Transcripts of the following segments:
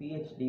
PhD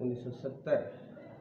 1970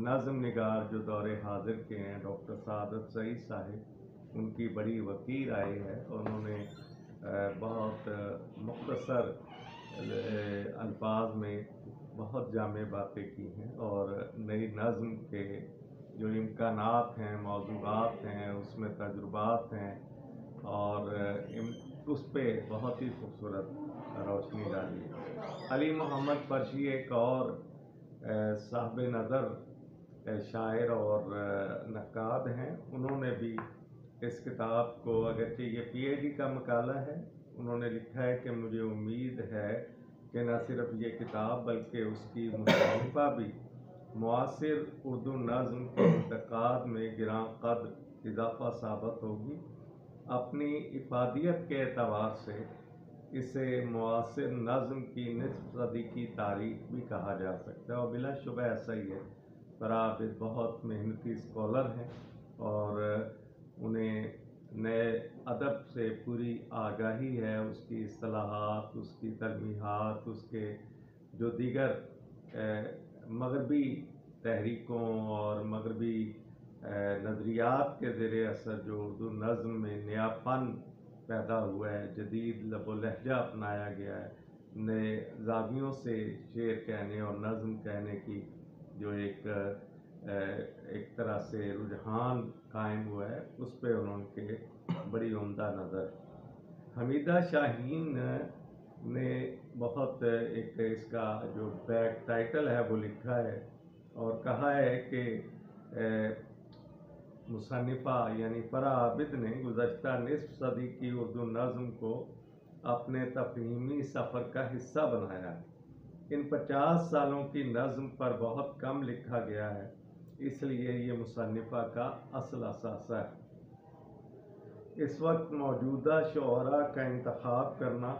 نظم نگار جو دور حاضر کے ہیں ڈاکٹر سعادت سعید صاحب, ان کی بڑی وقیر آئی ہے. انہوں نے بہت مختصر الفاظ میں بہت جامع باتیں کی ہیں, اور نئی نظم کے جو امکانات ہیں, موضوعات ہیں, اس میں تجربات ہیں, اور اس پہ بہت ہی خوبصورت روشنی ڈالی ہے. علی محمد فرشی ایک اور صاحب نظر شاعر اور نقاد ہیں. انہوں نے بھی اس کتاب کو, اگرچہ یہ پی ایچ ڈی کا مقالہ ہے, انہوں نے لکھا ہے کہ مجھے امید ہے کہ نہ صرف یہ کتاب بلکہ اس کی مصنفہ بھی معاصر اردو نظم کے انتقاد میں گراں قدر اضافہ ثابت ہوگی. اپنی افادیت کے اعتبار سے اسے معاصر نظم کی نصف صدی کی تاریخ بھی کہا جا سکتا ہے, اور بلا شبہ ایسا ہی ہے. فرا عابد بہت محنتی اسکالر ہیں, اور انہیں نئے ادب سے پوری آگاہی ہے. اس کی اصطلاحات, اس کی ترمیحات, اس کے جو دیگر مغربی تحریکوں اور مغربی نظریات کے زیر اثر جو اردو نظم میں نیا فن پیدا ہوا ہے, جدید لب و لہجہ اپنایا گیا ہے, نئے زاویوں سے شعر کہنے اور نظم کہنے کی جو ایک طرح سے رجحان قائم ہوا ہے, اس پہ انہوں کے بڑی عمدہ نظر. حمیدہ شاہین نے بہت ایک اس کا جو بیک ٹائٹل ہے وہ لکھا ہے, اور کہا ہے کہ مصنفہ یعنی فرا عابد نے گزشتہ نصف صدی کی اردو نظم کو اپنے تفہیمی سفر کا حصہ بنایا ہے. ان 50 سالوں کی نظم پر بہت کم لکھا گیا ہے, اس لیے یہ مصنفہ کا اصل اثاثہ ہے. اس وقت موجودہ شعراء کا انتخاب کرنا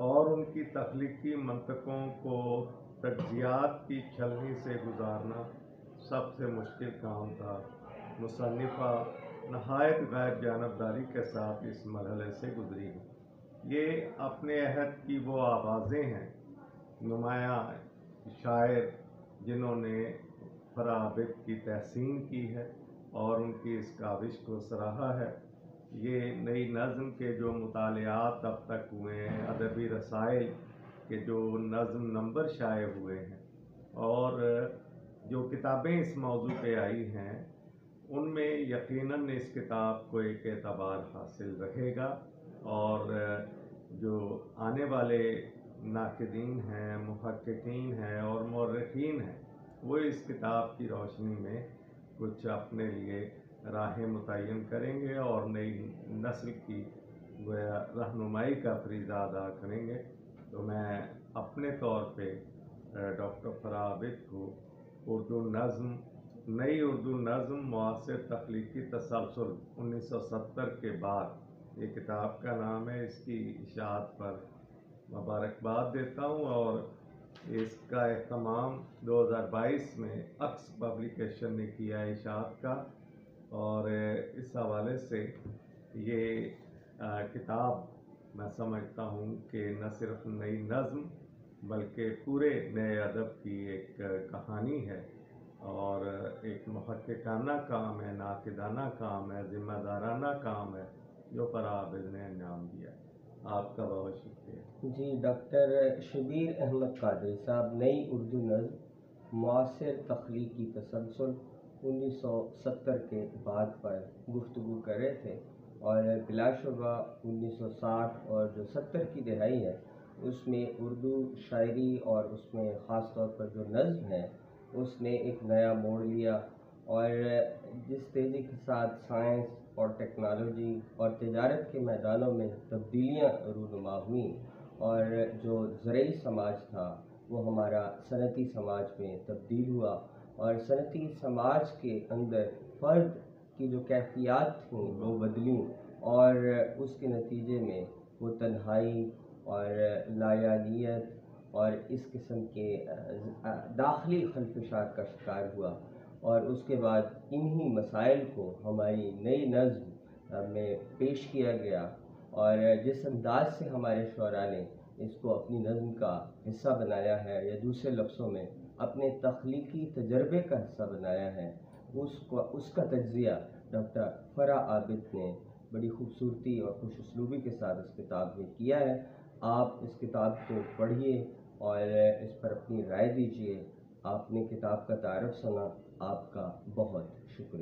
اور ان کی تخلیقی منطقوں کو تجزیات کی چھلنی سے گزارنا سب سے مشکل کام تھا. مصنفہ نہایت غیر جانبداری کے ساتھ اس مرحلے سے گزری ہے. یہ اپنے عہد کی وہ آوازیں ہیں, نمایاں شاعر جنہوں نے فرا عابد کی تحسین کی ہے اور ان کی اس کاوش کو سراہا ہے. یہ نئی نظم کے جو مطالعات اب تک ہوئے ہیں, ادبی رسائل کے جو نظم نمبر شائع ہوئے ہیں, اور جو کتابیں اس موضوع پہ آئی ہیں, ان میں یقیناً اس کتاب کو ایک اعتبار حاصل رہے گا. اور جو آنے والے ناقدین ہیں, محققین ہیں اور مورخین ہیں, وہ اس کتاب کی روشنی میں کچھ اپنے لیے راہیں متعین کریں گے اور نئی نسل کی رہنمائی کا فریضہ ادا کریں گے. تو میں اپنے طور پہ ڈاکٹر فرا عابد کو اردو نظم, نئی اردو نظم معاصر تخلیقی تسلسل 1970 کے بعد, یہ کتاب کا نام ہے, اس کی اشاعت پر مبارکباد دیتا ہوں. اور اس کا اہتمام 2022 میں عکس پبلیکیشن نے کیا ہے اشاعت کا, اور اس حوالے سے یہ کتاب میں سمجھتا ہوں کہ نہ صرف نئی نظم بلکہ پورے نئے ادب کی ایک کہانی ہے, اور ایک محققانہ کام ہے, ناقدانہ کام ہے, ذمہ دارانہ کام ہے جو فرا عابد نے انجام دیا. آپ کا بہت شکریہ. جی, ڈاکٹر شبیر احمد قادری صاحب نئی اردو نظم معاصر تخلیقی تسلسل 1970 کے بعد پر گفتگو کر رہے تھے, اور بلا شبہ 1960 اور جو 70 کی دہائی ہے اس میں اردو شاعری اور اس میں خاص طور پر جو نظم ہے اس نے ایک نیا موڑ لیا. اور جس تیزی کے ساتھ سائنس اور ٹیکنالوجی اور تجارت کے میدانوں میں تبدیلیاں رونما ہوئیں, اور جو زرعی سماج تھا وہ ہمارا صنعتی سماج میں تبدیل ہوا, اور صنعتی سماج کے اندر فرد کی جو کیفیات تھیں وہ بدلیں, اور اس کے نتیجے میں وہ تنہائی اور لایعلیت اور اس قسم کے داخلی خلفشات کا شکار ہوا. اور اس کے بعد انہی مسائل کو ہماری نئی نظم میں پیش کیا گیا, اور جس انداز سے ہمارے شعراء نے اس کو اپنی نظم کا حصہ بنایا ہے, یا دوسرے لفظوں میں اپنے تخلیقی تجربے کا حصہ بنایا ہے، اس کا تجزیہ ڈاکٹر فرح عابد نے بڑی خوبصورتی اور خوش اسلوبی کے ساتھ اس کتاب میں کیا ہے۔ آپ اس کتاب کو پڑھیے اور اس پر اپنی رائے دیجیے۔ آپ نے کتاب کا تعارف سنا، آپ کا بہت شکریہ۔